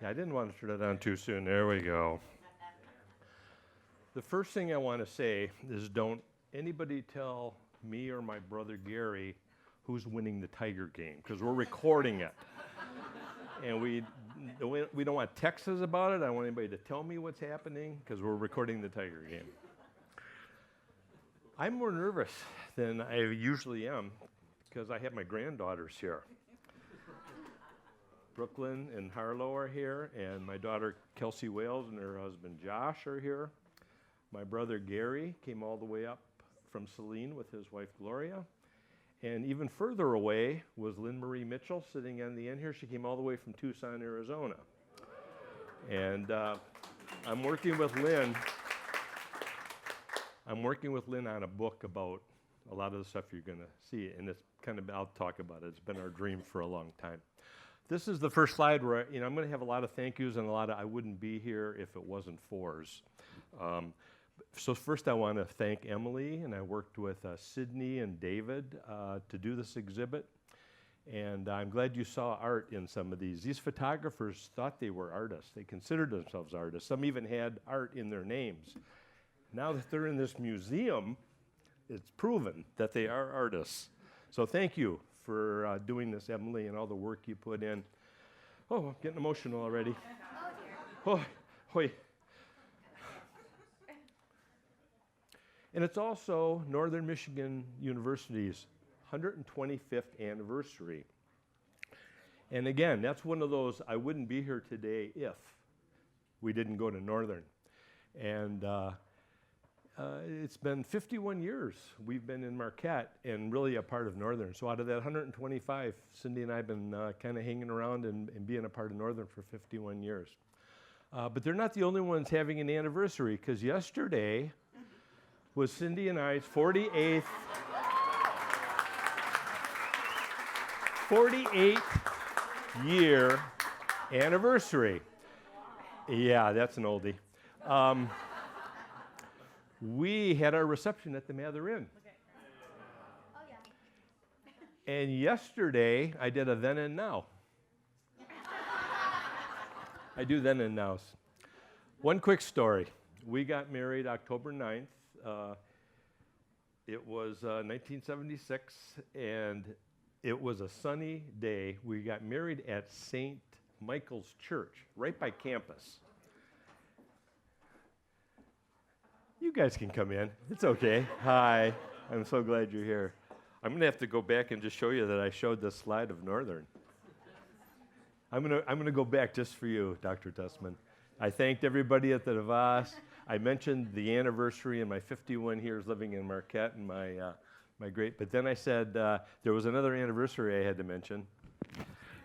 Yeah, I didn't want to turn it on too soon. There we go. The first thing I want to say is don't anybody tell me or my brother Gary who's winning the Tiger game, because we're recording it. And we don't want texts about it. I don't want anybody to tell me what's happening, because we're recording the Tiger game. I'm more nervous than I usually am, because I have my granddaughters here. Brooklyn and Harlow are here, and my daughter Kelsey Wales and her husband Josh are here. My brother Gary came all the way up from Saline with his wife Gloria. And even further away was Lynn Marie Mitchell sitting on the end here. She came all the way from Tucson, Arizona. And I'm working with Lynn. I'm working with Lynn on a book about a lot of the stuff you're going to see, and it's kind of, I'll talk about it. It's been our dream for a long time. This is the first slide where, I'm going to have a lot of thank yous and a lot of I wouldn't be here if it wasn't fors. So first I want to thank Emily, and I worked with Sydney and David to do this exhibit. And I'm glad you saw art in some of these. These photographers thought they were artists. They considered themselves artists. Some even had art in their names. Now that they're in this museum, it's proven that they are artists. So thank you for doing this, Emily, and all the work you put in. Oh, I'm getting emotional already. Oh, hoy. And it's also Northern Michigan University's 125th anniversary. And again, that's one of those, I wouldn't be here today if we didn't go to Northern. And it's been 51 years we've been in Marquette and really a part of Northern. So out of that 125, Cindy and I have been kind of hanging around and being a part of Northern for 51 years. But they're not the only ones having an anniversary, because yesterday was Cindy and I's 48th year anniversary. Yeah, that's an oldie. We had our reception at the Mather Inn. Oh, yeah. And yesterday, I did a then and now. I do then and nows. One quick story. We got married October 9th. It was 1976, and it was a sunny day. We got married at St. Michael's Church, right by campus. You guys can come in. It's okay. Hi. I'm so glad you're here. I'm going to have to go back and just show you that I showed this slide of Northern. I'm going to go back just for you, Dr. Tussman. I thanked everybody at the DeVos. I mentioned the anniversary and my 51 years living in Marquette and my great, but then I said there was another anniversary I had to mention.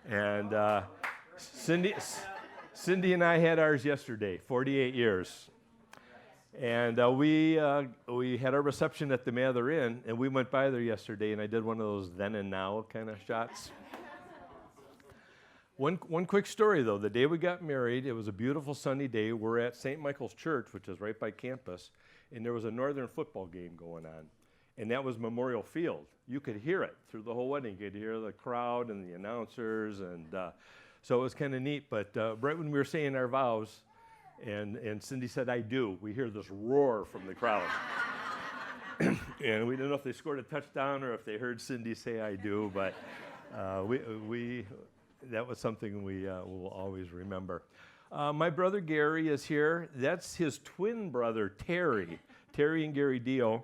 And Cindy and I had ours yesterday, 48 years. And we had our reception at the Mather Inn, and we went by there yesterday, and I did one of those then and now kind of shots. One quick story, though. The day we got married, it was a beautiful sunny day. We're at St. Michael's Church, which is right by campus, and there was a Northern football game going on, and that was Memorial Field. You could hear it through the whole wedding. You could hear the crowd and the announcers, and so it was kind of neat. But right when we were saying our vows, and Cindy said, "I do," we hear this roar from the crowd. And we didn't know if they scored a touchdown or if they heard Cindy say, "I do," but that was something we will always remember. My brother Gary is here. That's his twin brother, Terry. Terry and Gary Deo.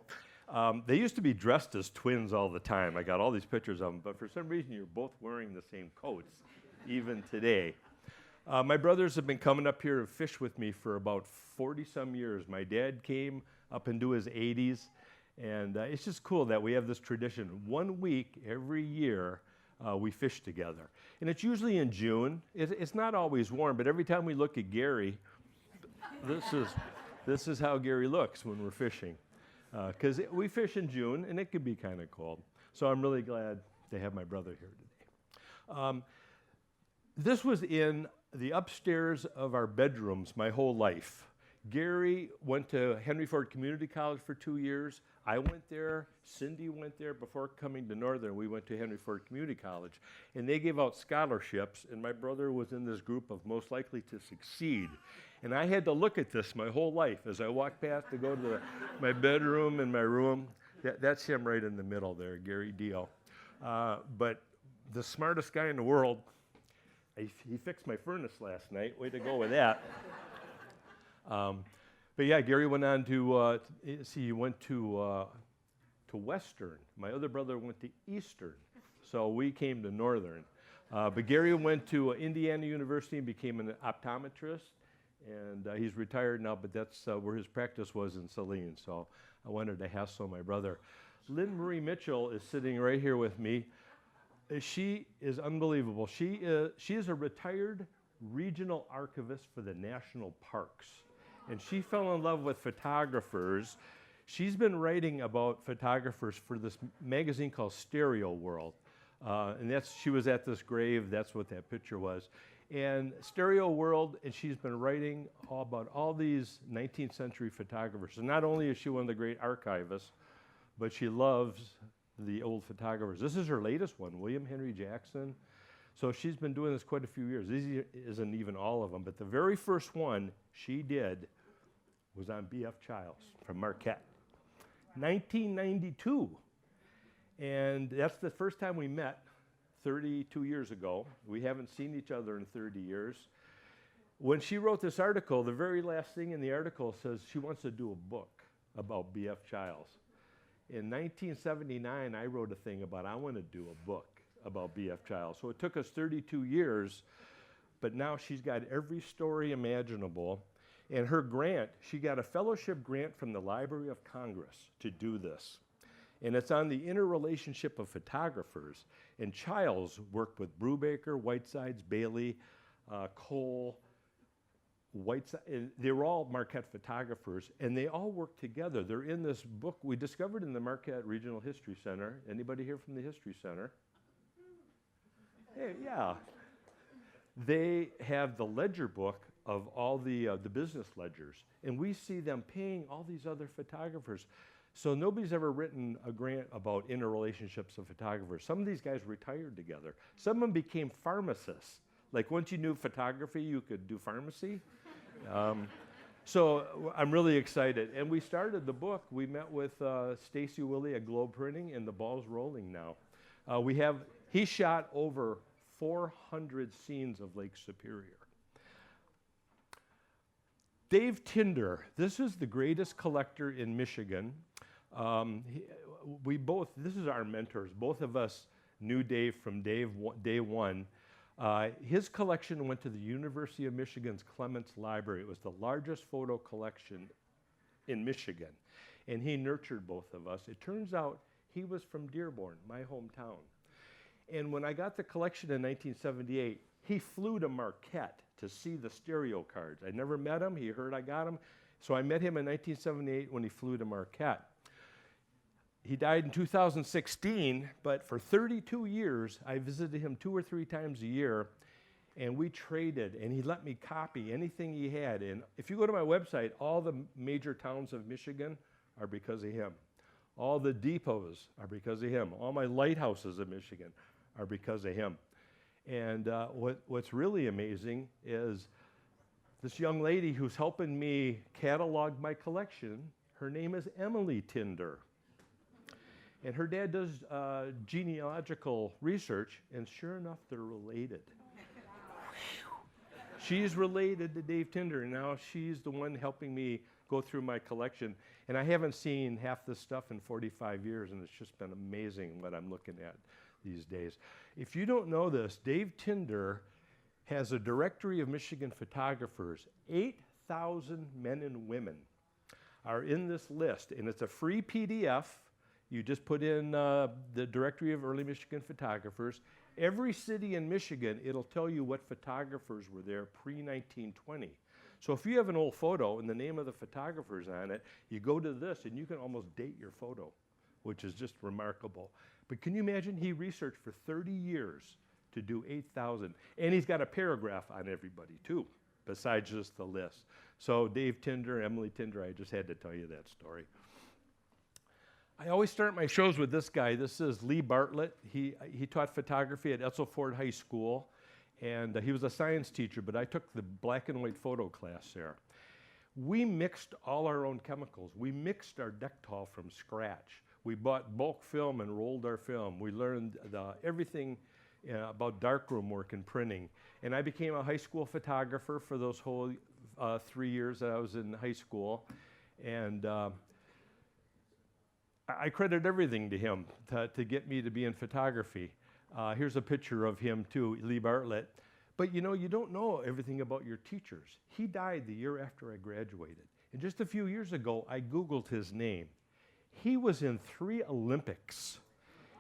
They used to be dressed as twins all the time. I got all these pictures of them, but for some reason, you're both wearing the same coats, even today. My brothers have been coming up here to fish with me for about 40-some years. My dad came up into his 80s, and it's just cool that we have this tradition. 1 week every year, we fish together. And it's usually in June. It's not always warm, but every time we look at Gary, this is how Gary looks when we're fishing. Because we fish in June, and it can be kind of cold. So I'm really glad to have my brother here today. This was in the upstairs of our bedrooms my whole life. Gary went to Henry Ford Community College for 2 years. I went there. Cindy went there. Before coming to Northern, we went to Henry Ford Community College. And they gave out scholarships, and my brother was in this group of most likely to succeed. And I had to look at this my whole life as I walked past to go to my bedroom and my room. That's him right in the middle there, Gary Deo. But the smartest guy in the world, he fixed my furnace last night. Way to go with that. But yeah, Gary went on to, he went to Western. My other brother went to Eastern. So we came to Northern. But Gary went to Indiana University and became an optometrist. And he's retired now, but that's where his practice was in Saline. So I wanted to hassle my brother. Lynn Marie Mitchell is sitting right here with me. She is unbelievable. She is a retired regional archivist for the national parks. And she fell in love with photographers. She's been writing about photographers for this magazine called Stereo World. And she was at this grave, that's what that picture was. And Stereo World, and she's been writing about all these 19th century photographers. And not only is she one of the great archivists, but she loves the old photographers. This is her latest one, William Henry Jackson. So she's been doing this quite a few years. This isn't even all of them, but the very first one she did was on B.F. Childs from Marquette, 1992. And that's the first time we met 32 years ago. We haven't seen each other in 30 years. When she wrote this article, the very last thing in the article says she wants to do a book about B.F. Childs. In 1979, I wrote a thing about I want to do a book about B.F. Childs. So it took us 32 years, but now she's got every story imaginable. And her grant, she got a fellowship grant from the Library of Congress to do this. And it's on the interrelationship of photographers. And Childs worked with Brubaker, Whitesides, Bailey, Cole, Whiteside. They were all Marquette photographers, and they all worked together. They're in this book we discovered in the Marquette Regional History Center. Anybody here from the History Center? Hey, yeah. They have the ledger book of all the business ledgers, and we see them paying all these other photographers. So nobody's ever written a grant about interrelationships of photographers. Some of these guys retired together. Some of them became pharmacists. Like once you knew photography, you could do pharmacy. So I'm really excited. And we started the book. We met with Stacy Willie at Globe Printing, and the ball's rolling now. He shot over 400 scenes of Lake Superior. Dave Tinder, this is the greatest collector in Michigan. This is our mentors. Both of us knew Dave from day one. His collection went to the University of Michigan's Clements Library. It was the largest photo collection in Michigan, and he nurtured both of us. It turns out he was from Dearborn, my hometown. And when I got the collection in 1978, he flew to Marquette to see the stereo cards. I never met him. He heard I got them. So I met him in 1978 when he flew to Marquette. He died in 2016, but for 32 years, I visited him 2 or 3 times a year, and we traded, and he let me copy anything he had. And if you go to my website, all the major towns of Michigan are because of him. All the depots are because of him. All my lighthouses of Michigan are because of him. And what's really amazing is this young lady who's helping me catalog my collection, her name is Emily Tinder. And her dad does genealogical research, and sure enough, they're related. She's related to Dave Tinder, and now she's the one helping me go through my collection. And I haven't seen half this stuff in 45 years, and it's just been amazing what I'm looking at these days. If you don't know this, Dave Tinder has a directory of Michigan photographers. 8,000 men and women are in this list, and it's a free PDF. You just put in the directory of early Michigan photographers. Every city in Michigan, it'll tell you what photographers were there pre-1920. So if you have an old photo and the name of the photographer's on it, you go to this and you can almost date your photo, which is just remarkable. But can you imagine he researched for 30 years to do 8,000? And he's got a paragraph on everybody too, besides just the list. So Dave Tinder, Emily Tinder, I just had to tell you that story. I always start my shows with this guy. This is Lee Bartlett. He taught photography at Etzel Ford High School, and he was a science teacher, but I took the black and white photo class there. We mixed all our own chemicals. We mixed our Dectol from scratch. We bought bulk film and rolled our film. We learned everything about darkroom work and printing. And I became a high school photographer for those whole 3 years that I was in high school. And I credit everything to him to get me to be in photography. Here's a picture of him too, Lee Bartlett. But you know, you don't know everything about your teachers. He died the year after I graduated. And just a few years ago, I Googled his name. He was in 3 Olympics.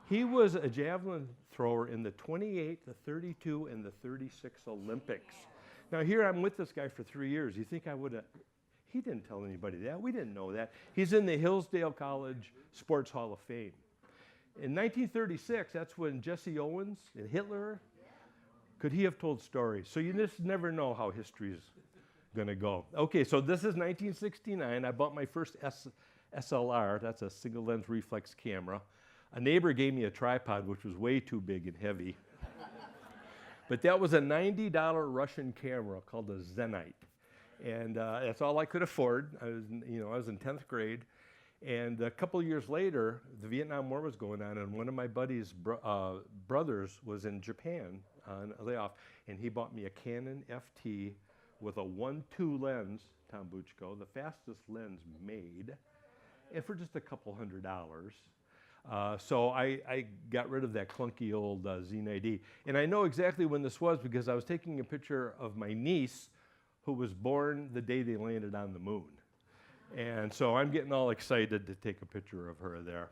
He was a javelin thrower in the 28, the 32, and the 36 Olympics. Now here I'm with this guy for 3 years. You think I would have, he didn't tell anybody that. We didn't know that. He's in the Hillsdale College Sports Hall of Fame. In 1936, that's when Jesse Owens and Hitler, could he have told stories? So you just never know how history is going to go. Okay, so this is 1969. I bought my first SLR. That's a single lens reflex camera. A neighbor gave me a tripod, which was way too big and heavy. But that was a $90 Russian camera called a Zenite. And that's all I could afford. I was in 10th grade. And a couple of years later, the Vietnam War was going on, and one of my buddy's brothers was in Japan on a layoff, and he bought me a Canon FT with a 1.2 lens, Tom Buchko, the fastest lens made, and for just a couple $100. So I got rid of that clunky old Z90. And I know exactly when this was because I was taking a picture of my niece who was born the day they landed on the moon. And so I'm getting all excited to take a picture of her there.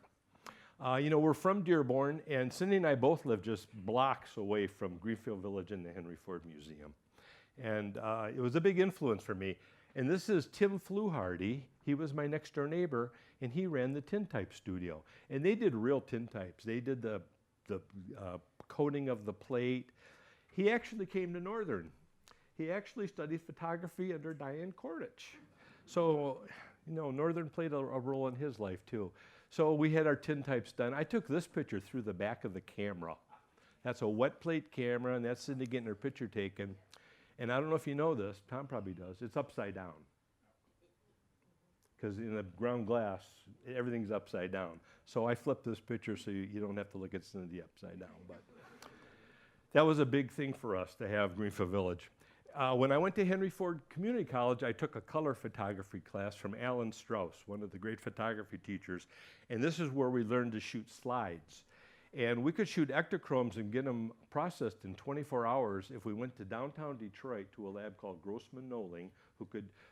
We're from Dearborn, and Cindy and I both live just blocks away from Greenfield Village and the Henry Ford Museum. And it was a big influence for me. And this is Tim Fluharty. He was my next door neighbor, and he ran the tintype studio. And they did real tintypes. They did the coating of the plate. He actually came to Northern. He actually studied photography under Diane Kordich. So, Northern played a role in his life too. So we had our tintypes done. I took this picture through the back of the camera. That's a wet plate camera, and that's Cindy getting her picture taken. And I don't know if you know this, Tom probably does, it's upside down. Because in the ground glass, everything's upside down. So I flipped this picture so you don't have to look at Cindy upside down. But that was a big thing for us to have Greenfield Village. When I went to Henry Ford Community College, I took a color photography class from Alan Strauss, one of the great photography teachers. And this is where we learned to shoot slides. And we could shoot ectochromes and get them processed in 24 hours if we went to downtown Detroit to a lab called Grossman Knowling,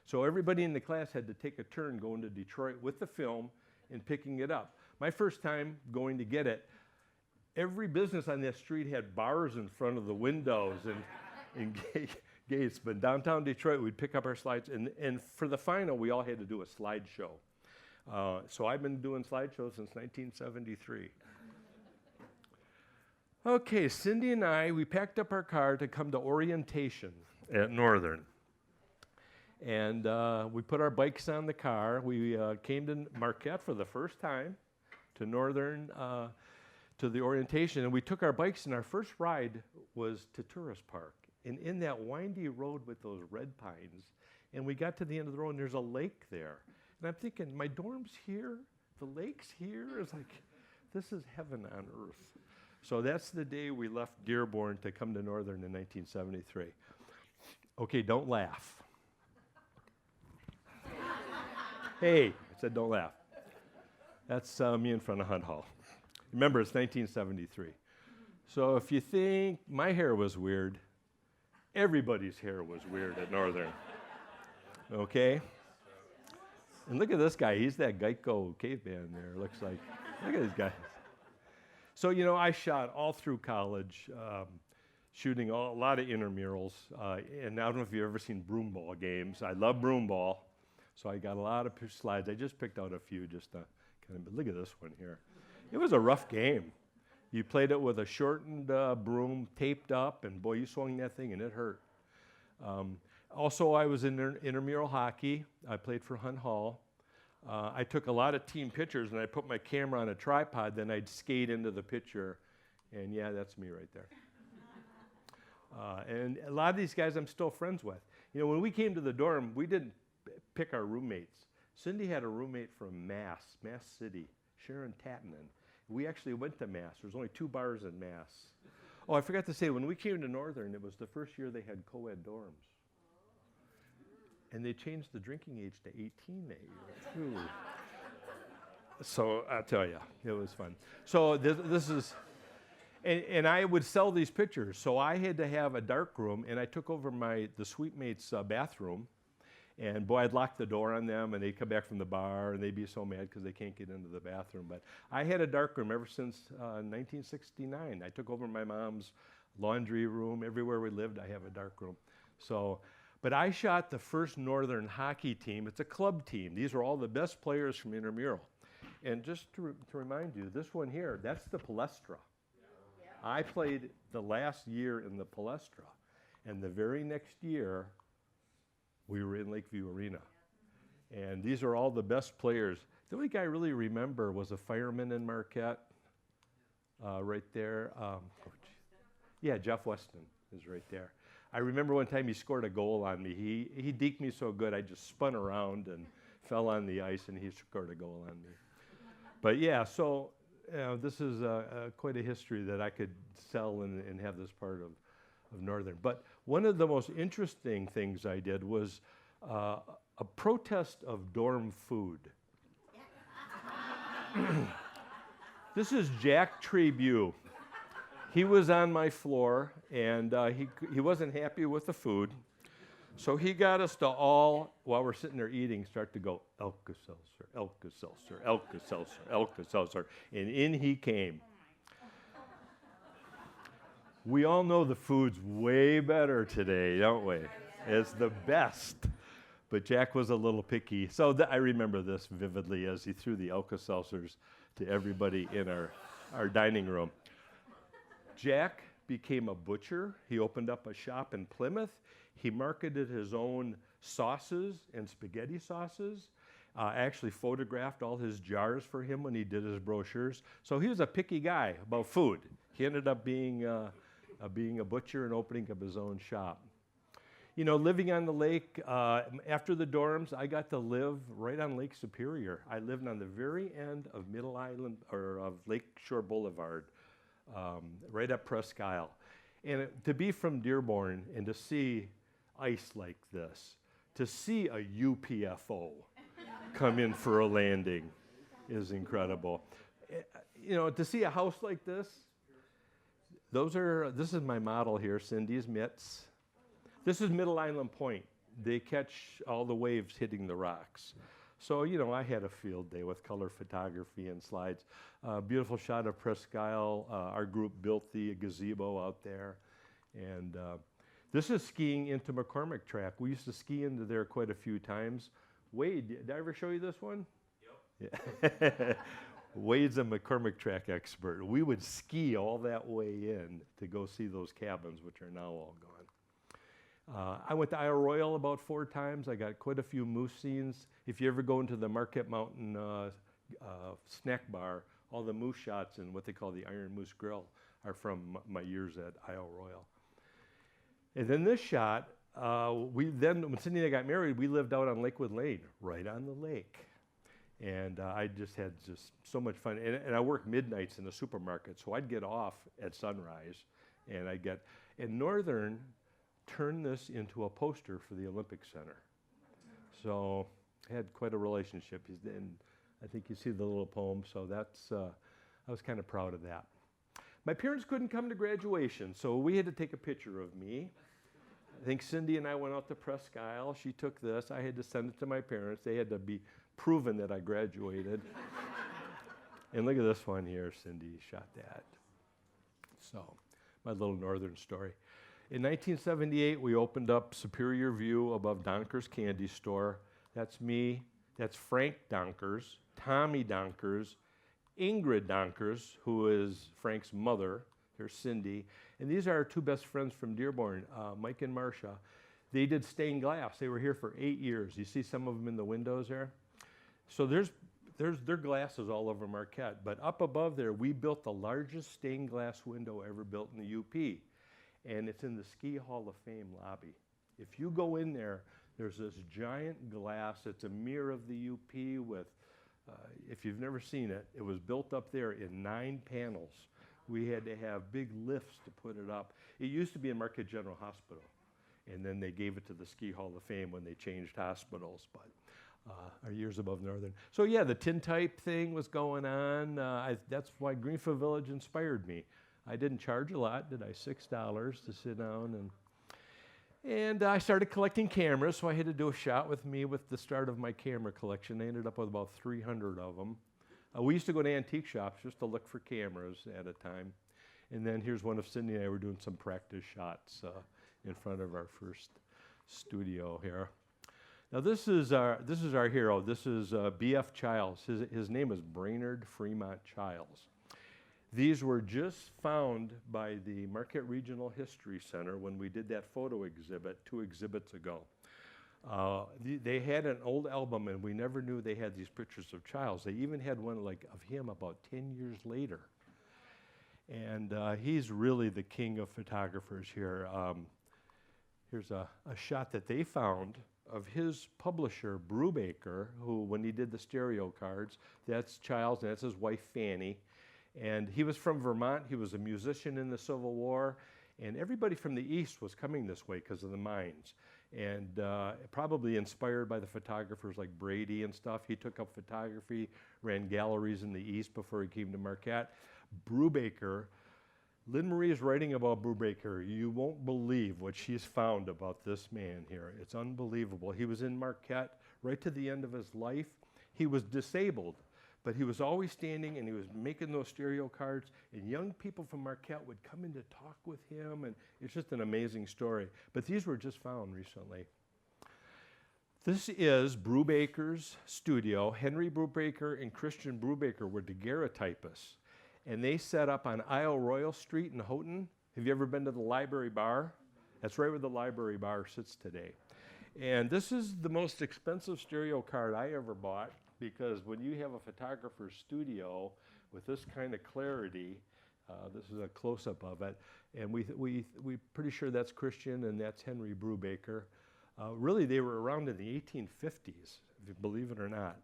so everybody in the class had to take a turn going to Detroit with the film and picking it up. My first time going to get it, every business on that street had bars in front of the windows and gates. But downtown Detroit, we'd pick up our slides. And for the final, we all had to do a slideshow. So I've been doing slideshows since 1973. Okay, Cindy and I, we packed up our car to come to orientation at Northern. And we put our bikes on the car. We came to Marquette for the first time, to Northern, to the orientation. And we took our bikes, and our first ride was to Tourist Park. And in that windy road with those red pines, and we got to the end of the road, and there's a lake there. And I'm thinking, my dorm's here, the lake's here. It's like, this is heaven on earth. So that's the day we left Dearborn to come to Northern in 1973. Okay, don't laugh. Hey, I said don't laugh. That's me in front of Hunt Hall. Remember, it's 1973. So if you think my hair was weird, everybody's hair was weird at Northern. Okay? And look at this guy. He's that Geico caveman there, looks like. Look at this guy. So, I shot all through college, shooting a lot of intramurals. And I don't know if you've ever seen broom ball games. I love broom ball. So I got a lot of slides. I just picked out a few just to kind of, look at this one here. It was a rough game. You played it with a shortened broom taped up, and boy, you swung that thing and it hurt. Also, I was in intramural hockey. I played for Hunt Hall. I took a lot of team pictures, and I put my camera on a tripod, then I'd skate into the picture, and yeah, that's me right there. And a lot of these guys I'm still friends with. You know, when we came to the dorm, we didn't pick our roommates. Cindy had a roommate from Mass City, Sharon Tattanen. We actually went to Mass. There's only 2 bars in Mass. Oh, I forgot to say, when we came to Northern, it was the first year they had co-ed dorms. And they changed the drinking age to 18 that year, too. So I'll tell you, it was fun. So this is, and I would sell these pictures. So I had to have a dark room, and I took over the suite mate's bathroom. And boy, I'd lock the door on them, and they'd come back from the bar, and they'd be so mad because they can't get into the bathroom. But I had a dark room ever since 1969. I took over my mom's laundry room. Everywhere we lived, I have a dark room. So, but I shot the first Northern hockey team. It's a club team. These are all the best players from intramural. And just to remind you, this one here, that's the Palestra. I played the last year in the Palestra, and the very next year, we were in Lakeview Arena. And these are all the best players. The only guy I really remember was a fireman in Marquette, right there. Yeah, Jeff Weston is right there. I remember one time he scored a goal on me. He deked me so good, I just spun around and fell on the ice, and he scored a goal on me. But yeah, so this is quite a history that I could sell and have this part of Northern. But one of the most interesting things I did was a protest of dorm food. This is Jack Tribune. He was on my floor, and he wasn't happy with the food. So he got us to all, while we're sitting there eating, start to go, Alka-Seltzer, Alka-Seltzer, Alka-Seltzer, Alka-Seltzer. And in he came. We all know the food's way better today, don't we? It's the best. But Jack was a little picky. So I remember this vividly as he threw the Alka-Seltzers to everybody in our dining room. Jack became a butcher. He opened up a shop in Plymouth. He marketed his own sauces and spaghetti sauces. I actually photographed all his jars for him when he did his brochures. So he was a picky guy about food. He ended up being a butcher and opening up his own shop. You know, living on the lake, after the dorms, I got to live right on Lake Superior. I lived on the very end of Middle Island, or of Lakeshore Boulevard, right up Presque Isle. And to be from Dearborn and to see ice like this, to see a UPFO come in for a landing is incredible. You know, to see a house like this, this is my model here, Cindy's mitts. This is Middle Island Point. They catch all the waves hitting the rocks. So, you know, I had a field day with color photography and slides. Beautiful shot of Presque Isle. Our group built the gazebo out there. And this is skiing into McCormick Track. We used to ski into there quite a few times. Wade, did I ever show you this one? Yep. Yeah. Wade's a McCormick Track expert. We would ski all that way in to go see those cabins, which are now all gone. I went to Isle Royale about 4 times. I got quite a few moose scenes. If you ever go into the Marquette Mountain snack bar, all the moose shots and what they call the Iron Moose Grill are from my years at Isle Royale. And then this shot, when Cindy and I got married, we lived out on Lakewood Lane, right on the lake. And I just had so much fun. And I worked midnights in the supermarket, so I'd get off at sunrise, and Northern turned this into a poster for the Olympic Center. So I had quite a relationship. And I think you see the little poem, so I was kind of proud of that. My parents couldn't come to graduation, so we had to take a picture of me. I think Cindy and I went out to Presque Isle. She took this. I had to send it to my parents. They had to be proven that I graduated. And look at this one here. Cindy shot that. So my little Northern story. In 1978, we opened up Superior View above Donker's Candy Store. That's me. That's Frank Donkers, Tommy Donkers, Ingrid Donkers, who is Frank's mother. There's Cindy. And these are our 2 best friends from Dearborn, Mike and Marcia. They did stained glass. They were here for 8 years. You see some of them in the windows there? So there's their glasses all over Marquette. But up above there, we built the largest stained glass window ever built in the UP. And it's in the Ski Hall of Fame lobby. If you go in there, there's this giant glass. It's a mirror of the UP with, if you've never seen it, it was built up there in 9 panels. We had to have big lifts to put it up. It used to be in Marquette General Hospital. And then they gave it to the Ski Hall of Fame when they changed hospitals. But our years above Northern. So yeah, the tintype thing was going on. That's why Greenfield Village inspired me. I didn't charge a lot, did I? $6 to sit down, and I started collecting cameras, so I had to do a shot with me with the start of my camera collection. I ended up with about 300 of them. We used to go to antique shops just to look for cameras at a time. And then here's one of Cindy and I were doing some practice shots in front of our first studio here. Now this is our hero. This is B.F. Childs. His name is Brainerd Fremont Childs. These were just found by the Marquette Regional History Center when we did that photo exhibit 2 exhibits ago. They had an old album, and we never knew they had these pictures of Childs. They even had one like of him about 10 years later. And he's really the king of photographers here. Here's a shot that they found of his publisher, Brubaker, who, when he did the stereo cards, that's Childs, and that's his wife, Fanny. And he was from Vermont. He was a musician in the Civil War. And everybody from the East was coming this way because of the mines. And probably inspired by the photographers like Brady and stuff. He took up photography, ran galleries in the East before he came to Marquette. Brubaker, Lynn Marie is writing about Brubaker. You won't believe what she's found about this man here. It's unbelievable. He was in Marquette right to the end of his life. He was disabled, but he was always standing and he was making those stereo cards, and young people from Marquette would come in to talk with him, and it's just an amazing story. But these were just found recently. This is Brubaker's studio. Henry Brubaker and Christian Brubaker were daguerreotypists, and they set up on Isle Royal Street in Houghton. Have you ever been to the Library Bar? That's right where the Library Bar sits today. And this is the most expensive stereo card I ever bought, because when you have a photographer's studio with this kind of clarity, this is a close-up of it, and we're pretty sure that's Christian and that's Henry Brubaker. Really, they were around in the 1850s, if you believe it or not.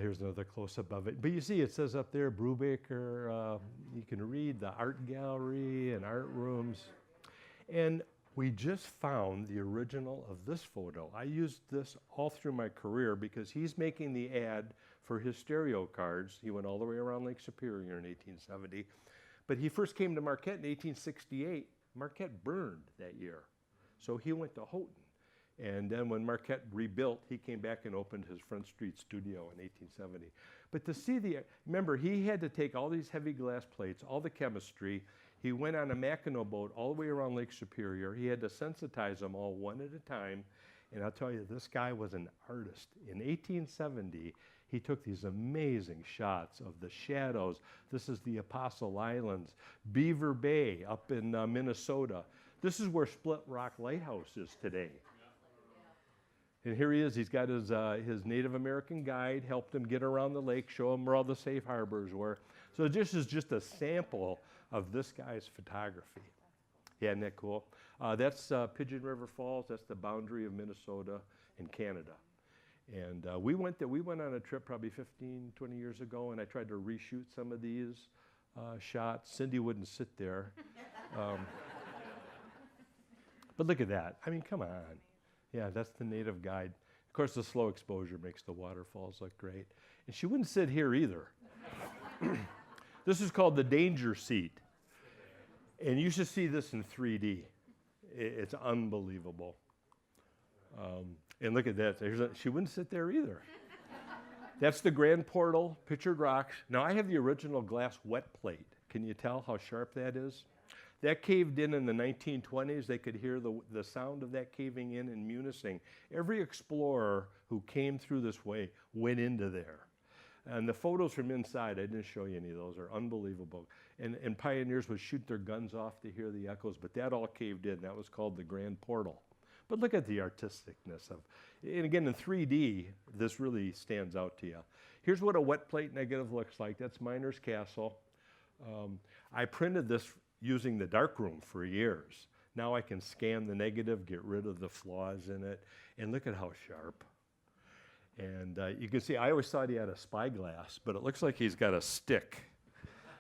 Here's another close-up of it. But you see, it says up there, Brubaker. You can read the art gallery and art rooms. And we just found the original of this photo. I used this all through my career because he's making the ad for his stereo cards. He went all the way around Lake Superior in 1870. But he first came to Marquette in 1868. Marquette burned that year. So he went to Houghton. And then when Marquette rebuilt, he came back and opened his Front Street studio in 1870. But to see remember, he had to take all these heavy glass plates, all the chemistry. He went on a Mackinac boat all the way around Lake Superior. He had to sensitize them all one at a time. And I'll tell you, this guy was an artist. In 1870, he took these amazing shots of the shadows. This is the Apostle Islands, Beaver Bay up in Minnesota. This is where Split Rock Lighthouse is today. And here he is. He's got his Native American guide, helped him get around the lake, show him where all the safe harbors were. So this is just a sample of this guy's photography. Yeah, isn't that cool? That's Pigeon River Falls. That's the boundary of Minnesota and Canada. And we went on a trip probably 15, 20 years ago, and I tried to reshoot some of these shots. Cindy wouldn't sit there. But look at that. I mean, come on. Yeah, that's the native guide. Of course, the slow exposure makes the waterfalls look great. And she wouldn't sit here either. This is called the danger seat. And you should see this in 3D. It's unbelievable. And look at that. She wouldn't sit there either. That's the Grand Portal, pictured rocks. Now, I have the original glass wet plate. Can you tell how sharp that is? That caved in the 1920s. They could hear the sound of that caving in Munising. Every explorer who came through this way went into there. And the photos from inside, I didn't show you any of those, are unbelievable. And pioneers would shoot their guns off to hear the echoes, but that all caved in. That was called the Grand Portal. But look at the artisticness of, and again, in 3D, this really stands out to you. Here's what a wet plate negative looks like. That's Miner's Castle. I printed this using the darkroom for years. Now I can scan the negative, get rid of the flaws in it, and look at how sharp. And you can see, I always thought he had a spyglass, but it looks like he's got a stick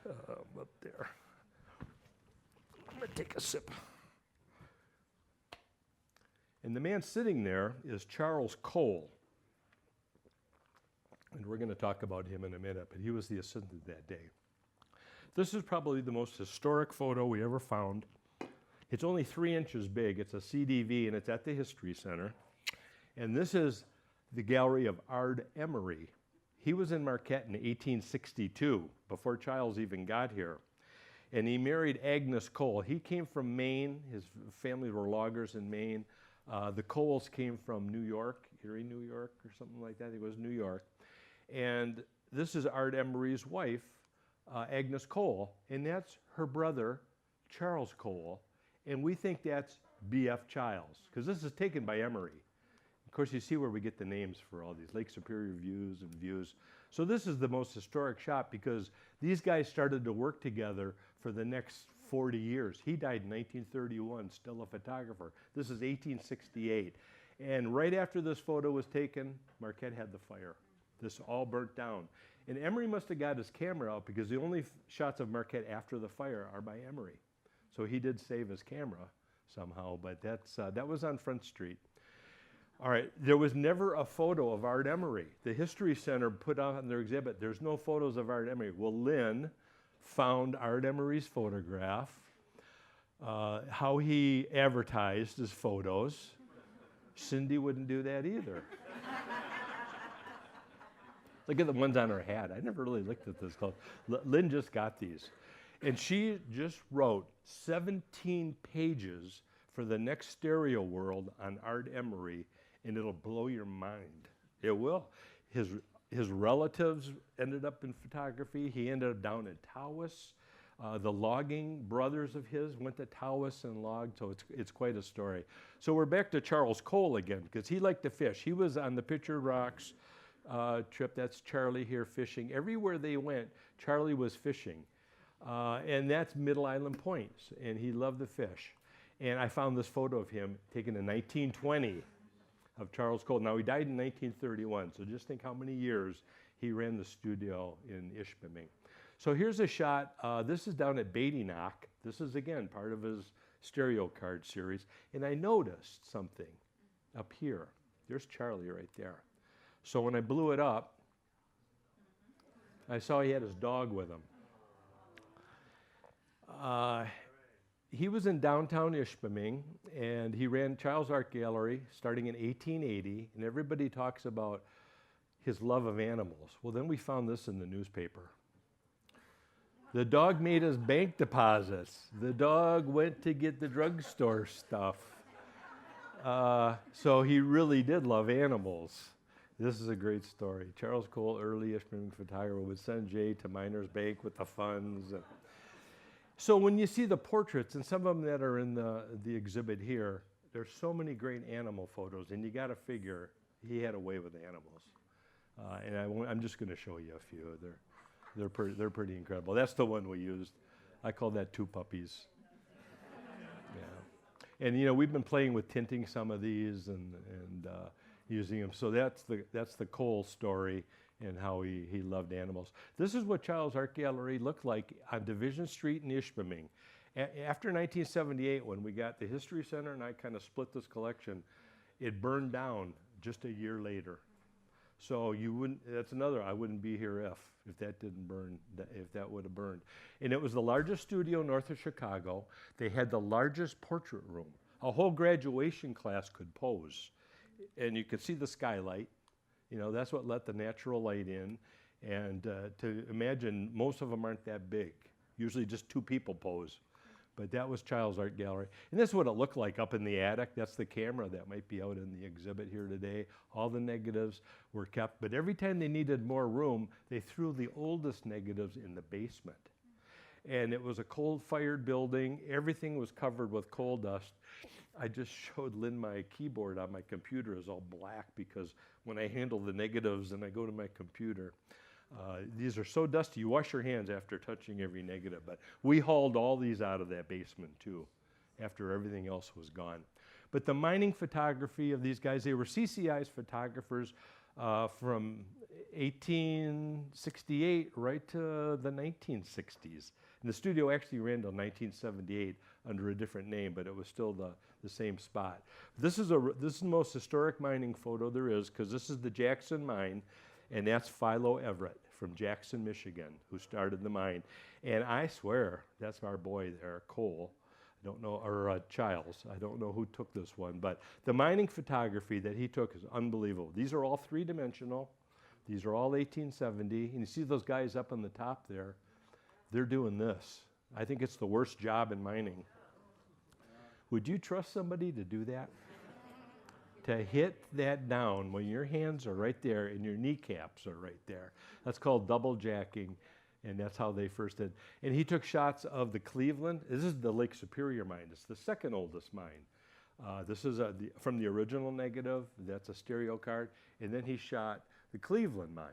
up there. I'm gonna take a sip. And the man sitting there is Charles Cole. And we're gonna talk about him in a minute, but he was the assistant that day. This is probably the most historic photo we ever found. It's only 3 inches big. It's a CDV, and it's at the History Center. And this is the gallery of Ard Emery. He was in Marquette in 1862, before Charles even got here. And he married Agnes Cole. He came from Maine. His family were loggers in Maine. The Coles came from New York, Erie, New York, or something like that. It was New York. And this is Ard Emery's wife, Agnes Cole, and that's her brother, Charles Cole. And we think that's B.F. Childs, because this is taken by Emery. Of course, you see where we get the names for all these Lake Superior views and views. So this is the most historic shot because these guys started to work together for the next 40 years. He died in 1931, still a photographer. This is 1868. And right after this photo was taken, Marquette had the fire. This all burnt down. And Emery must have got his camera out because the only shots of Marquette after the fire are by Emery. So he did save his camera somehow, but that was on Front Street. All right, there was never a photo of Ard Emery. The History Center put out on their exhibit, there's no photos of Ard Emery. Well, Lynn found Ard Emery's photograph, how he advertised his photos. Cindy wouldn't do that either. Look at the ones on her hat. I never really looked at this close. Lynn just got these. And she just wrote 17 pages for the next Stereo World on Ard Emery, and it'll blow your mind. It will. His relatives ended up in photography. He ended up down in Tawas. The logging brothers of his went to Tawas and logged, so it's quite a story. So we're back to Charles Cole again, because he liked to fish. He was on the Pictured Rocks trip. That's Charlie here fishing. Everywhere they went, Charlie was fishing. And that's Middle Island Points, and he loved the fish. And I found this photo of him taken in 1920 of Charles Cole. Now, he died in 1931, so just think how many years he ran the studio in Ishpeming. So here's a shot. This is down at Badenoch. This is, again, part of his stereo card series. And I noticed something up here. There's Charlie right there. So when I blew it up, I saw he had his dog with him. He was in downtown Ishpeming, and he ran Child's Art Gallery starting in 1880, and everybody talks about his love of animals. Well, then we found this in the newspaper. The dog made his bank deposits. The dog went to get the drugstore stuff. So he really did love animals. This is a great story. Charles Cole, early Ishpeming photographer, would send Jay to Miner's Bank with the funds. So when you see the portraits, and some of them that are in the exhibit here, there's so many great animal photos, and you got to figure he had a way with animals. And I'm just going to show you a few. They're pretty incredible. That's the one we used. I call that Two Puppies. Yeah. And you know, we've been playing with tinting some of these and using them. So that's the Cole story and how he loved animals. This is what Child's Art Gallery looked like on Division Street in Ishpeming. After 1978, when we got the History Center and I kind of split this collection, it burned down just a year later. So that's another, I wouldn't be here if that didn't burn, if that would have burned. And it was the largest studio north of Chicago. They had the largest portrait room. A whole graduation class could pose. And you could see the skylight. You know, that's what let the natural light in. And to imagine, most of them aren't that big. Usually just 2 people pose. But that was Child's Art Gallery. And this is what it looked like up in the attic. That's the camera that might be out in the exhibit here today. All the negatives were kept. But every time they needed more room, they threw the oldest negatives in the basement. And it was a coal-fired building. Everything was covered with coal dust. I just showed Lynn my keyboard on my computer is all black because when I handle the negatives and I go to my computer, these are so dusty. You wash your hands after touching every negative. But we hauled all these out of that basement too, after everything else was gone. But the mining photography of these guys, they were CCI's photographers from 1868 right to the 1960s. And the studio actually ran till 1978 under a different name, but it was still the same spot. This is the most historic mining photo there is, because this is the Jackson mine, and that's Philo Everett from Jackson, Michigan, who started the mine. And I swear, that's our boy there, Cole. I don't know, or Childs. I don't know who took this one, but the mining photography that he took is unbelievable. These are all three-dimensional. These are all 1870. And you see those guys up on the top there? They're doing this. I think it's the worst job in mining. Would you trust somebody to do that? To hit that down when your hands are right there and your kneecaps are right there. That's called double jacking, and that's how they first did. And he took shots of the Cleveland. This is the Lake Superior mine. It's the second oldest mine. This is from the original negative. That's a stereo card. And then he shot the Cleveland mine.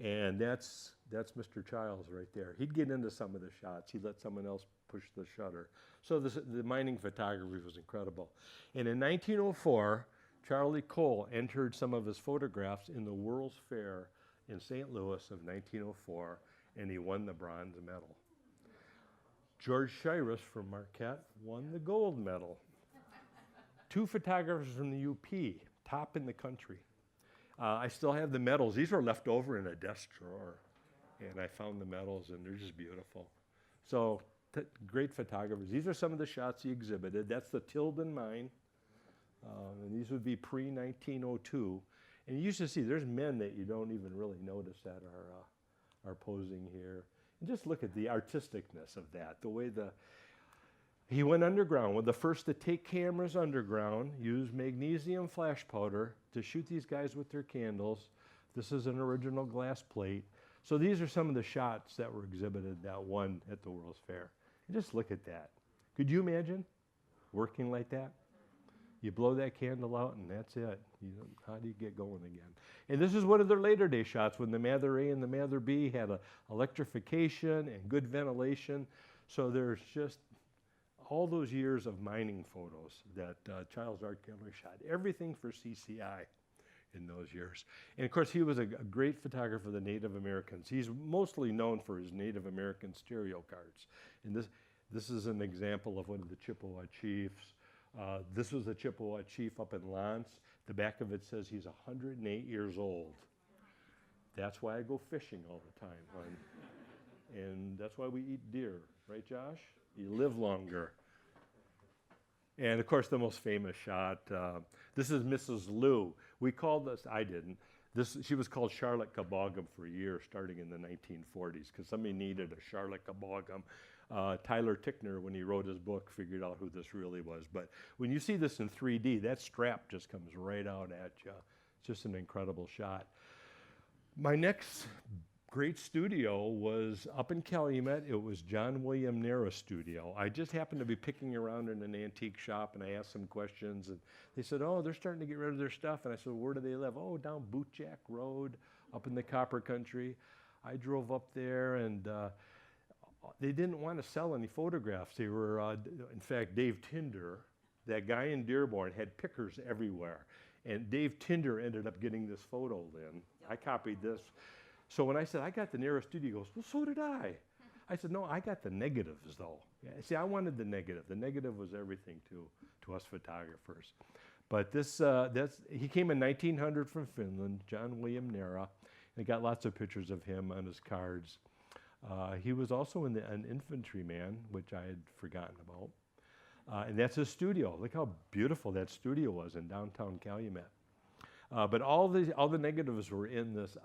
And that's Mr. Childs right there. He'd get into some of the shots. He'd let someone else push the shutter. So the mining photography was incredible. And in 1904, Charlie Cole entered some of his photographs in the World's Fair in St. Louis of 1904, and he won the bronze medal. George Shiras from Marquette won the gold medal. Two photographers from the UP, top in the country. I still have the medals. These were left over in a desk drawer, and I found the medals, and they're just beautiful. So great photographers. These are some of the shots he exhibited. That's the Tilden mine, and these would be pre-1902. And you used to see there's men that you don't even really notice that are posing here. And just look at the artisticness of that, the way he went underground, one of the first to take cameras underground, used magnesium flash powder to shoot these guys with their candles. This is an original glass plate. So these are some of the shots that were exhibited that won at the World's Fair. And just look at that. Could you imagine working like that? You blow that candle out and that's it. How do you get going again? And this is one of their later day shots when the Mather A and the Mather B had electrification and good ventilation. So there's just all those years of mining photos that Childs Art Gallery shot. Everything for CCI in those years. And of course, he was a great photographer of the Native Americans. He's mostly known for his Native American stereo cards. And this is an example of one of the Chippewa chiefs. This was a Chippewa chief up in Lance. The back of it says he's 108 years old. That's why I go fishing all the time. And that's why we eat deer. Right, Josh? You live longer. And of course, the most famous shot, this is Mrs. Lou. We called this, I didn't, she was called Charlotte Caboggum for years, starting in the 1940s, because somebody needed a Charlotte Caboggum. Tyler Tickner, when he wrote his book, figured out who this really was. But when you see this in 3D, that strap just comes right out at you. It's just an incredible shot. My next great studio was up in Calumet. It was John William Nera's studio. I just happened to be picking around in an antique shop, and I asked some questions, and they said, oh, they're starting to get rid of their stuff. And I said, where do they live? Oh, down Bootjack Road, up in the Copper Country. I drove up there, and they didn't want to sell any photographs. They were, in fact, Dave Tinder, that guy in Dearborn, had pickers everywhere. And Dave Tinder ended up getting this photo, Lynn. I copied this. So when I said, I got the Nera studio, he goes, well, so did I. I said, no, I got the negatives, though. Yeah, see, I wanted the negative. The negative was everything to us photographers. But he came in 1900 from Finland, John William Nera, and got lots of pictures of him on his cards. He was also an infantryman, which I had forgotten about. And that's his studio. Look how beautiful that studio was in downtown Calumet. But all the negatives were in this,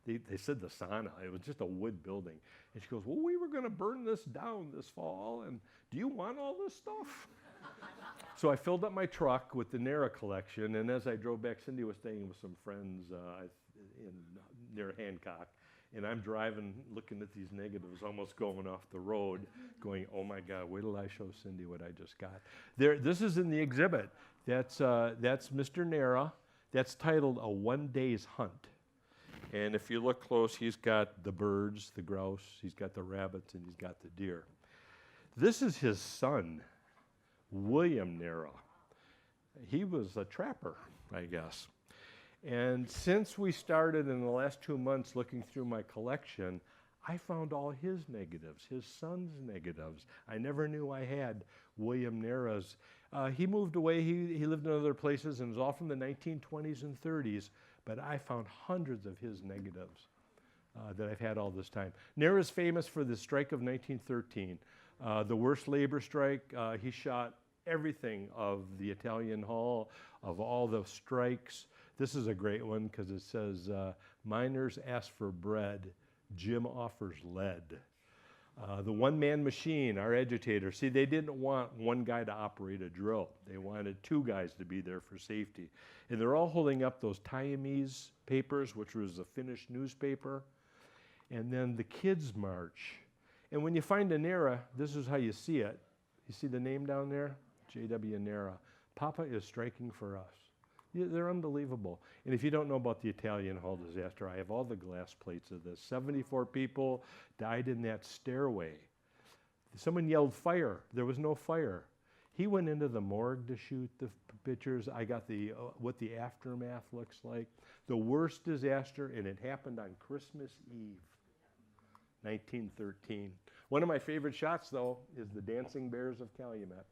they said the sauna. It was just a wood building. And she goes, well, we were going to burn this down this fall, and do you want all this stuff? So I filled up my truck with the Nera collection, and as I drove back, Cindy was staying with some friends near Hancock. And I'm driving, looking at these negatives, almost going off the road. going, oh my God, wait till I show Cindy what I just got. There, this is in the exhibit. That's Mr. Nera. That's titled A One Day's Hunt. And if you look close, he's got the birds, the grouse, he's got the rabbits, and he's got the deer. This is his son, William Nera. He was a trapper, I guess. And since we started in the last 2 months looking through my collection, I found all his negatives, his son's negatives. I never knew I had William Nera's. He moved away, he lived in other places, and it was all from the 1920s and 30s, but I found hundreds of his negatives that I've had all this time. Nera's famous for the strike of 1913, the worst labor strike. He shot everything of the Italian Hall, of all the strikes. This is a great one because it says, miners ask for bread, Jim offers lead. The one-man machine, our agitator. See, they didn't want one guy to operate a drill. They wanted 2 guys to be there for safety. And they're all holding up those Siamese papers, which was a Finnish newspaper. And then the Kids March. And when you find a Nera, this is how you see it. You see the name down there? J.W. Nera. Papa is striking for us. Yeah, they're unbelievable. And if you don't know about the Italian Hall disaster, I have all the glass plates of this. 74 people died in that stairway. Someone yelled fire. There was no fire. He went into the morgue to shoot the pictures. I got the what the aftermath looks like. The worst disaster, and it happened on Christmas Eve, 1913. One of my favorite shots, though, is the Dancing Bears of Calumet.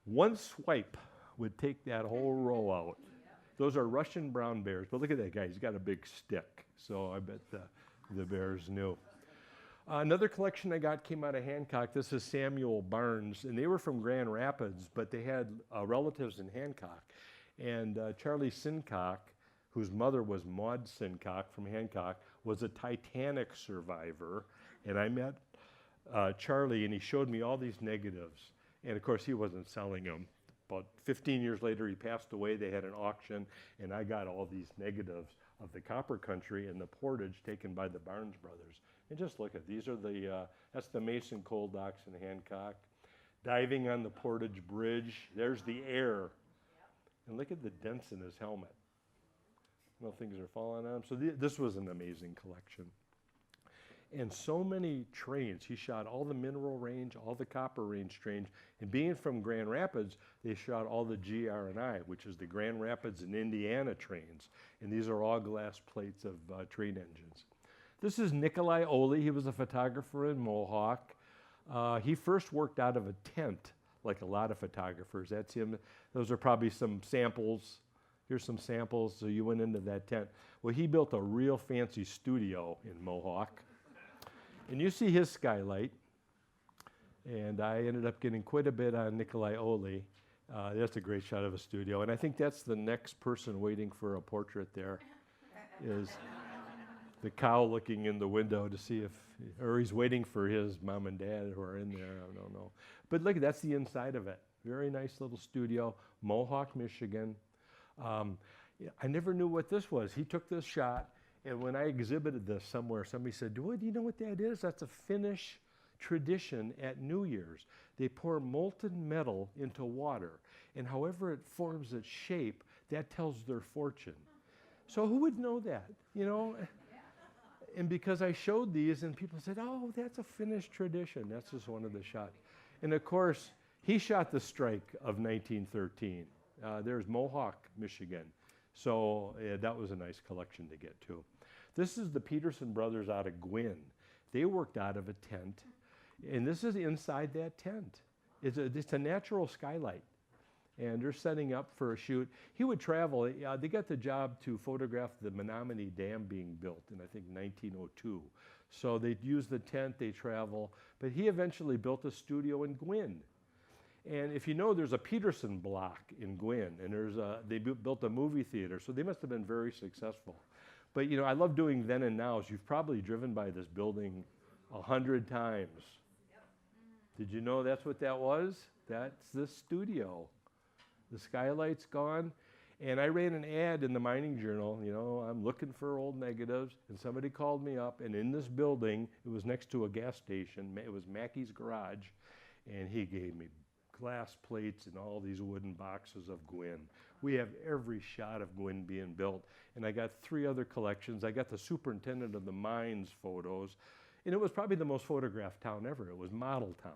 One swipe would take that whole row out. Those are Russian brown bears, but look at that guy. He's got a big stick, so I bet the bears knew. Another collection I got came out of Hancock. This is Samuel Barnes, and they were from Grand Rapids, but they had relatives in Hancock. And Charlie Sincock, whose mother was Maud Sincock from Hancock, was a Titanic survivor. And I met Charlie, and he showed me all these negatives. And of course, he wasn't selling them. About 15 years later, he passed away. They had an auction, and I got all these negatives of the Copper Country and the portage taken by the Barnes brothers. And just look at these are that's the Mason coal docks in Hancock. Diving on the Portage Bridge. There's the air. And look at the dents in his helmet. No things are falling on him. So this was an amazing collection. And so many trains. He shot all the Mineral Range, all the Copper Range trains. And being from Grand Rapids, they shot all the GR&I, which is the Grand Rapids and Indiana trains. And these are all glass plates of train engines. This is Nikolai Ole. He was a photographer in Mohawk. He first worked out of a tent, like a lot of photographers. That's him. Those are probably some samples. Here's some samples. So you went into that tent. Well, he built a real fancy studio in Mohawk. And you see his skylight, and I ended up getting quite a bit on Nikolai Ole. That's a great shot of a studio, and I think that's the next person waiting for a portrait there, is the cow looking in the window to see if, or he's waiting for his mom and dad who are in there, I don't know. But look, that's the inside of it. Very nice little studio, Mohawk, Michigan. I never knew what this was. He took this shot. And when I exhibited this somewhere, somebody said, do you know what that is? That's a Finnish tradition at New Year's. They pour molten metal into water, and however it forms its shape, that tells their fortune. So who would know that, you know? And because I showed these, and people said, oh, that's a Finnish tradition. That's just one of the shots. And of course, he shot the strike of 1913. There's Mohawk, Michigan. So that was a nice collection to get to. This is the Peterson brothers out of Gwynn. They worked out of a tent, and this is inside that tent. It's a natural skylight, and they're setting up for a shoot. He would travel. They got the job to photograph the Menominee Dam being built in, I think, 1902. So they'd use the tent, they travel, but he eventually built a studio in Gwynn. And if you know, there's a Peterson block in Gwynn, and they built a movie theater, so they must have been very successful. But you know, I love doing then and nows. You've probably driven by this building 100 times. Yep. Did you know that's what that was? That's the studio. The skylight's gone. And I ran an ad in the mining journal, you know, I'm looking for old negatives, and somebody called me up, and in this building, it was next to a gas station, it was Mackey's Garage, and he gave me glass plates and all these wooden boxes of Gwyn. We have every shot of Gwyn being built, and I got 3 other collections. I got the superintendent of the mines photos, and it was probably the most photographed town ever. It was model town.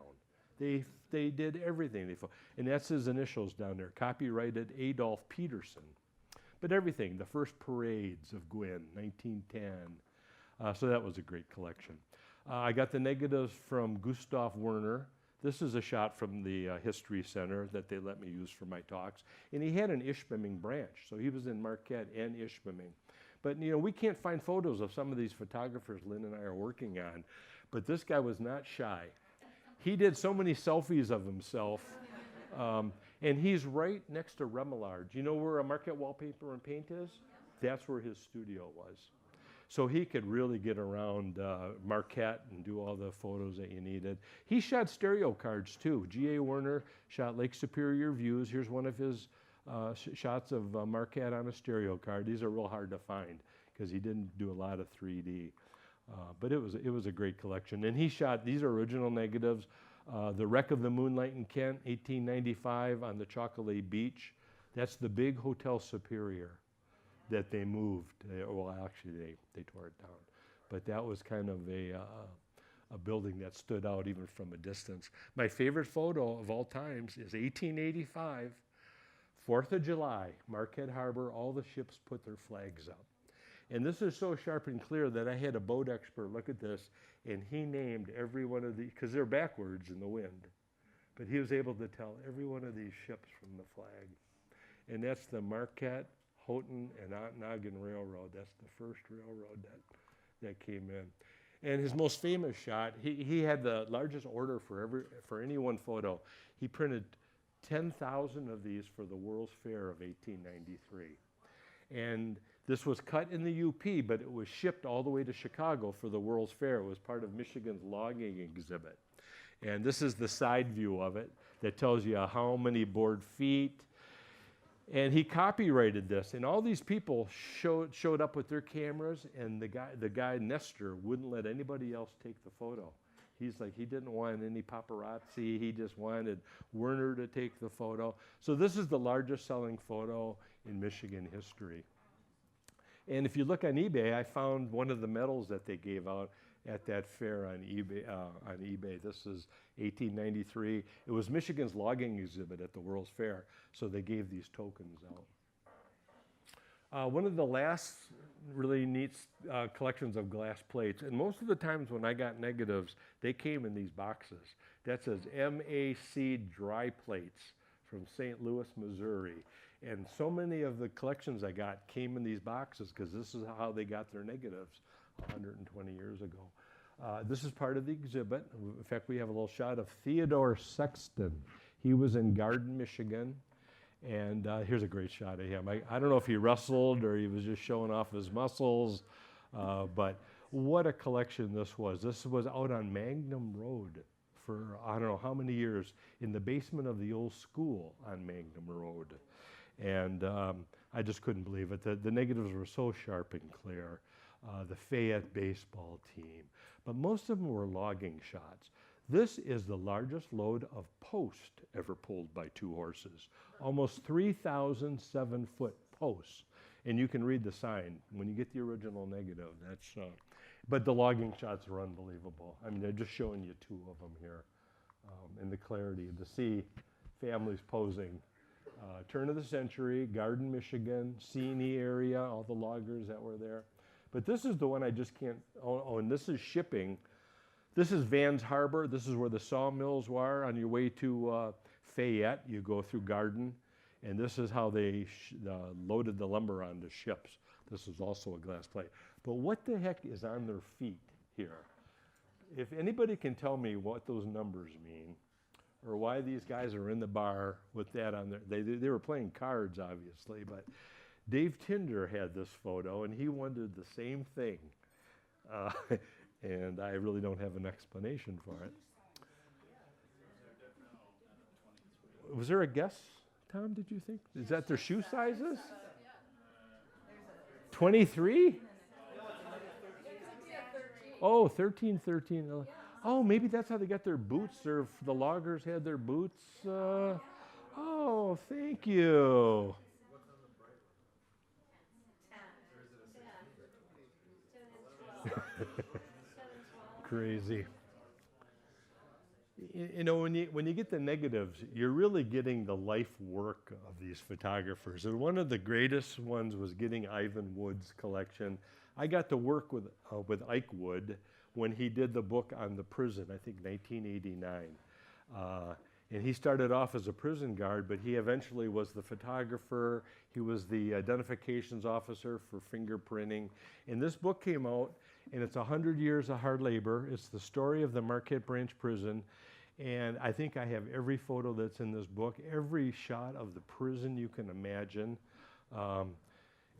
They did everything. And that's his initials down there, copyrighted Adolf Peterson. But everything, the first parades of Gwyn, 1910. So that was a great collection. I got the negatives from Gustav Werner. This is a shot from the History Center that they let me use for my talks. And he had an Ishpeming branch, so he was in Marquette and Ishpeming. But you know, we can't find photos of some of these photographers Lynn and I are working on. But this guy was not shy. He did so many selfies of himself. And he's right next to Remillard. You know where a Marquette Wallpaper and Paint is? That's where his studio was. So he could really get around Marquette and do all the photos that you needed. He shot stereo cards too. G.A. Werner shot Lake Superior views. Here's one of his shots of Marquette on a stereo card. These are real hard to find because he didn't do a lot of 3D. But it was a great collection. And he shot, these are original negatives, the Wreck of the Moonlight in Kent, 1895 on the Chocolate Beach. That's the big Hotel Superior that they moved. Well, actually, they tore it down. But that was kind of a building that stood out even from a distance. My favorite photo of all times is 1885, 4th of July, Marquette Harbor, all the ships put their flags up. And this is so sharp and clear that I had a boat expert look at this, and he named every one of these, because they're backwards in the wind, but he was able to tell every one of these ships from the flag. And that's the Marquette, Houghton, and Ontonagon Railroad. That's the first railroad that came in. And his most famous shot, he had the largest order for any one photo. He printed 10,000 of these for the World's Fair of 1893. And this was cut in the UP, but it was shipped all the way to Chicago for the World's Fair. It was part of Michigan's logging exhibit. And this is the side view of it that tells you how many board feet. And he copyrighted this. And all these people showed up with their cameras, and the guy Nestor wouldn't let anybody else take the photo. He's like, he didn't want any paparazzi. He just wanted Werner to take the photo. So this is the largest selling photo in Michigan history. And if you look on eBay, I found one of the medals that they gave out at that fair on eBay. This is 1893. It was Michigan's logging exhibit at the World's Fair, so they gave these tokens out. One of the last really neat collections of glass plates, and most of the times when I got negatives, they came in these boxes. That says MAC dry plates from St. Louis, Missouri. And so many of the collections I got came in these boxes because this is how they got their negatives 120 years ago. This is part of the exhibit. In fact, we have a little shot of Theodore Sexton. He was in Garden, Michigan. And here's a great shot of him. I don't know if he wrestled or he was just showing off his muscles, but what a collection this was. This was out on Magnum Road for I don't know how many years in the basement of the old school on Magnum Road. And I just couldn't believe it. The negatives were so sharp and clear. The Fayette baseball team. But most of them were logging shots. This is the largest load of post ever pulled by 2 horses. Almost 3,007-foot posts. And you can read the sign. When you get the original negative, that's... but the logging shots are unbelievable. I mean, they're just showing you 2 of them here. And the clarity to see families posing. Turn of the century, Garden, Michigan, Seney area, all the loggers that were there. But this is the one I just can't, and this is shipping. This is Vans Harbor. This is where the sawmills were. On your way to Fayette, you go through Garden, and this is how they loaded the lumber onto ships. This is also a glass plate. But what the heck is on their feet here? If anybody can tell me what those numbers mean, or why these guys are in the bar with that on there. They were playing cards, obviously, but Dave Tinder had this photo, and he wondered the same thing. And I really don't have an explanation for it. Was there a guess Tom, did you think? Is that their shoe sizes? 23? Oh, 13, 13. Oh, maybe that's how they got their boots. The loggers had their boots. Oh, thank you. Crazy. You know, when you get the negatives, you're really getting the life work of these photographers. And one of the greatest ones was getting Ivan Wood's collection. I got to work with Ike Wood when he did the book on the prison, I think 1989. And he started off as a prison guard, but he eventually was the photographer. He was the identifications officer for fingerprinting. And this book came out, and it's 100 Years of Hard Labor. It's the story of the Marquette Branch Prison. And I think I have every photo that's in this book, every shot of the prison you can imagine. And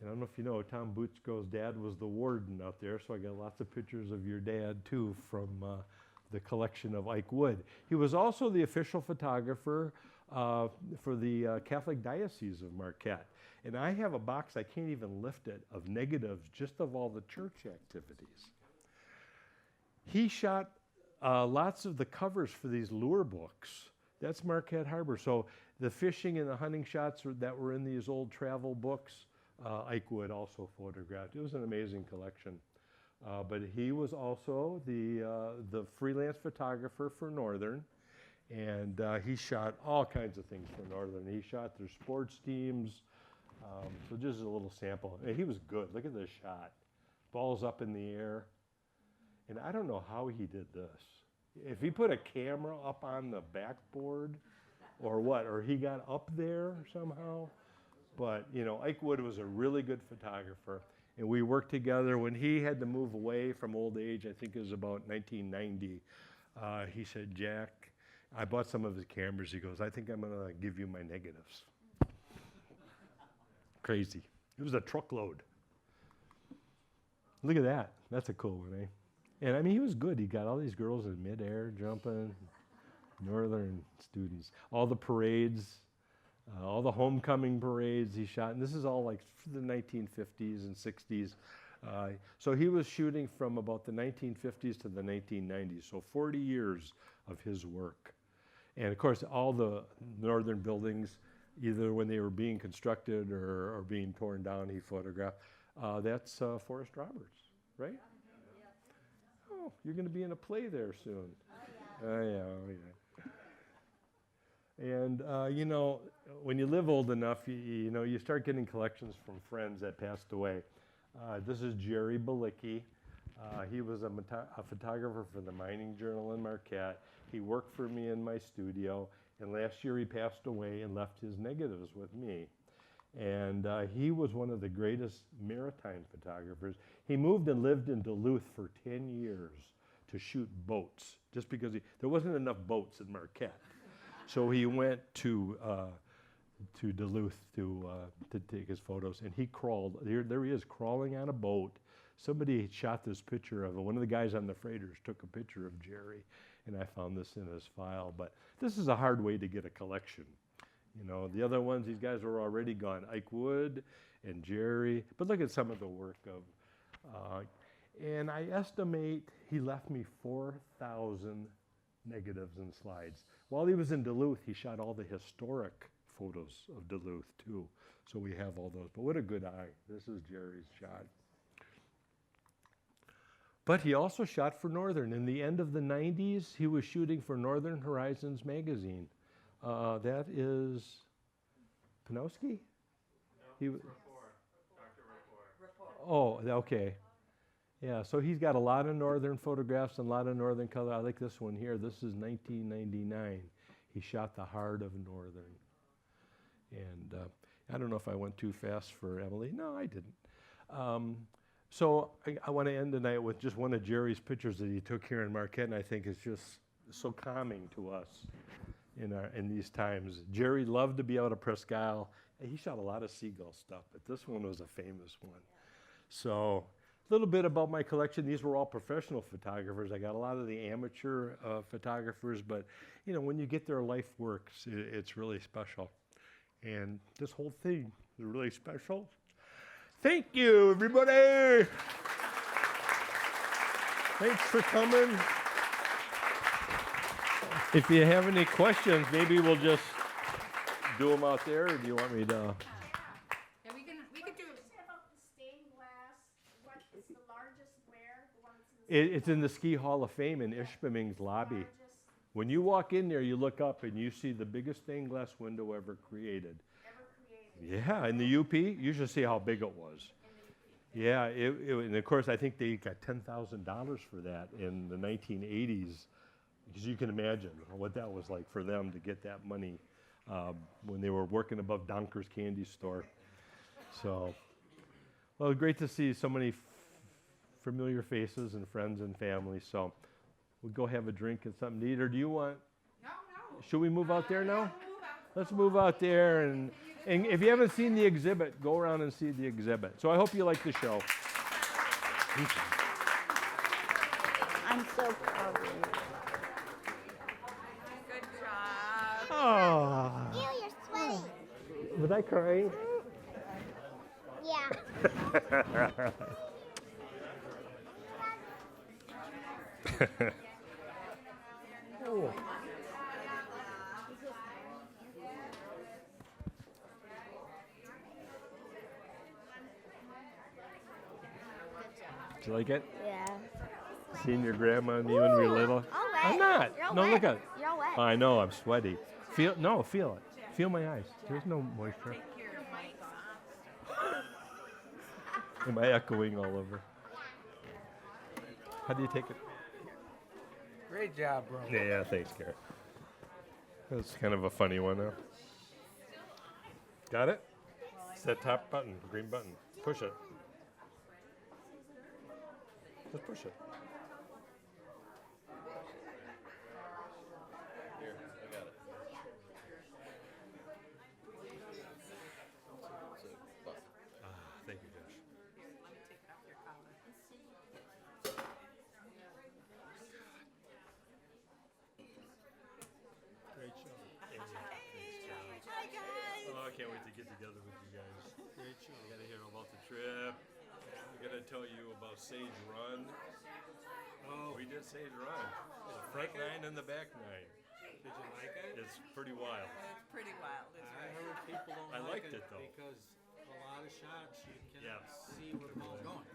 I don't know if you know, Tom Butchko's dad was the warden out there, so I got lots of pictures of your dad, too, from the collection of Ike Wood. He was also the official photographer for the Catholic Diocese of Marquette. And I have a box, I can't even lift it, of negatives just of all the church activities. He shot lots of the covers for these lure books. That's Marquette Harbor. So the fishing and the hunting shots that were in these old travel books, Ike Wood also photographed. It was an amazing collection. But he was also the freelance photographer for Northern, and he shot all kinds of things for Northern. He shot their sports teams. So just a little sample. And he was good. Look at this shot. Ball's up in the air. And I don't know how he did this. If he put a camera up on the backboard or what, or he got up there somehow. But, you know, Ike Wood was a really good photographer. And we worked together. When he had to move away from old age, I think it was about 1990, he said, Jack, I bought some of his cameras. He goes, I think I'm going to give you my negatives. Crazy. It was a truckload. Look at that. That's a cool one, eh? And I mean, he was good. He got all these girls in midair jumping, Northern students. All the parades, all the homecoming parades he shot. And this is all like the 1950s and 60s. So he was shooting from about the 1950s to the 1990s. So 40 years of his work. And of course, all the Northern buildings, either when they were being constructed or being torn down, he photographed. That's Forrest Roberts, right? Oh, you're going to be in a play there soon. Oh, yeah, oh, yeah. And, you know, when you live old enough, you know, you start getting collections from friends that passed away. This is Jerry Balicki. He was a photographer for the Mining Journal in Marquette. He worked for me in my studio. And last year he passed away and left his negatives with me. And he was one of the greatest maritime photographers. He moved and lived in Duluth for 10 years to shoot boats, just because there wasn't enough boats in Marquette. So he went to Duluth to take his photos, and he crawled. There he is, crawling on a boat. Somebody shot this picture of him. One of the guys on the freighters took a picture of Jerry, and I found this in his file. But this is a hard way to get a collection. You know, the other ones, these guys were already gone. Ike Wood and Jerry. But look at some of the work of, and I estimate he left me 4,000 negatives and slides. While he was in Duluth, he shot all the historic photos of Duluth too. So we have all those. But what a good eye. This is Jerry's shot. But he also shot for Northern. In the end of the 90s, he was shooting for Northern Horizons magazine. That is Panowski? No, Dr. Rapport. Oh, okay. Yeah, so he's got a lot of Northern photographs and a lot of Northern color. I like this one here. This is 1999. He shot the heart of Northern. And I don't know if I went too fast for Emily. No, I didn't. So I want to end tonight with just one of Jerry's pictures that he took here in Marquette, and I think it's just so calming to us in these times. Jerry loved to be out of Presque Isle. He shot a lot of seagull stuff, but this one was a famous one. So a little bit about my collection. These were all professional photographers. I got a lot of the amateur photographers, but you know, when you get their life works, it's really special. And this whole thing is really special. Thank you, everybody. Thanks for coming. If you have any questions, maybe we'll just do them out there, or do you want me to? Yeah, we could do. Say about the stained glass. What is the largest where? The one that's in the It's in the Ski Hall of Fame in Ishpeming's lobby. largest When you walk in there, you look up and you see the biggest stained glass window ever created. ever created. Yeah, in the UP, you should see how big it was. Yeah, and of course, I think they got $10,000 for that in the 1980s, because you can imagine what that was like for them to get that money when they were working above Donker's candy store. So, well, great to see so many familiar faces and friends and family. So, we'll go have a drink and something to eat, or do you want? No. Should we move out there now? Move out. Let's move out there, and if you haven't seen the exhibit, go around and see the exhibit. So I hope you like the show. I'm so proud of you. Good job. Oh, Ew, you're sweating. was I crying? Yeah. Oh. Did you like it? Yeah. Seeing your grandma and me when we were little? All wet. I'm not. You're all No, wet. look at it. You're all wet. I know, I'm sweaty. Feel it. Feel my eyes. There's no moisture. Take your mic off. Am I echoing all over? How do you take it? Great job, bro. Yeah, thanks, Garrett. That's kind of a funny one, though. Got it? It's that top button, green button. Push it. Just push it. Here, I got it. Thank you, Josh. Here, let me take off your collar. Great show. Hi, guys. Oh, I can't wait to get together with you guys. Great show. I gotta hear about the trip. I gotta tell you about Sage Run. Oh, we did Sage Run. The front nine and the back nine. Did you like it? It's pretty wild. It's pretty wild. It's I right. heard people don't I like liked it, though. because a lot of shots you cannot Yes. see where the ball's going.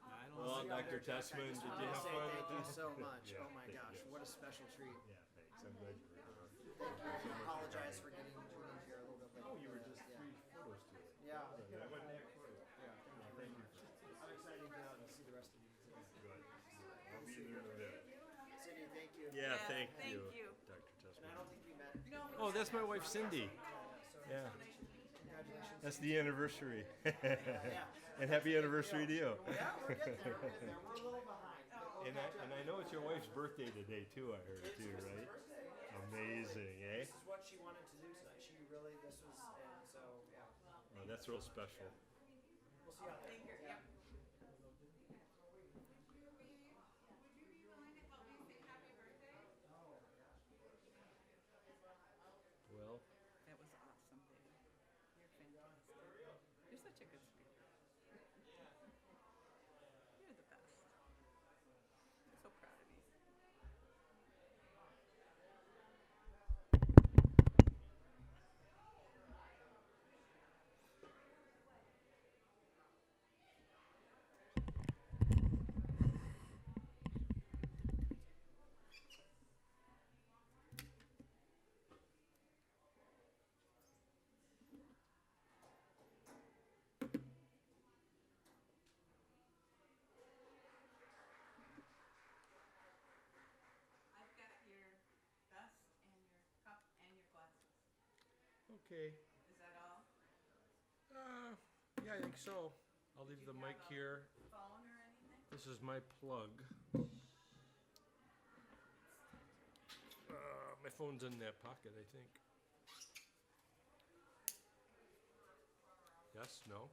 I don't Well, see Dr. Tessman, did you have Say fun? thank you so much. Yeah, Oh my thank gosh, you. what a special treat. Yeah, thanks. I'm glad you were here. I apologize for getting in here a little bit late. Oh, you were just 3 photos to it. Yeah. I went back for you. Yeah, thank you. I'm excited to get out and see the rest of you. Good. I'll be there in a minute. Cindy, thank you. Yeah, Yeah, thank thank you, you. Dr. And I Tessman. don't think we met. No, Oh, that's my wife, Cindy. Yeah. Congratulations. That's the anniversary. And happy anniversary to you. Yeah, we're getting there. We're getting there. We're a little behind. And I know it's your wife's birthday today too, I heard too, right? Amazing, eh? This is what she wanted to do tonight. She really, this was, and so, yeah. Oh, that's real special. We'll see how that Thank you. Yep. Well, That was awesome, Dave. You're fantastic. You're such a good speaker. You're the best. I'm so proud of you. I've got your vest and your cup and your glasses. okay. Is that all? Yeah, I think so. I'll leave the mic here. Phone or anything? This is my plug. My phone's in that pocket, I think. Yes, no?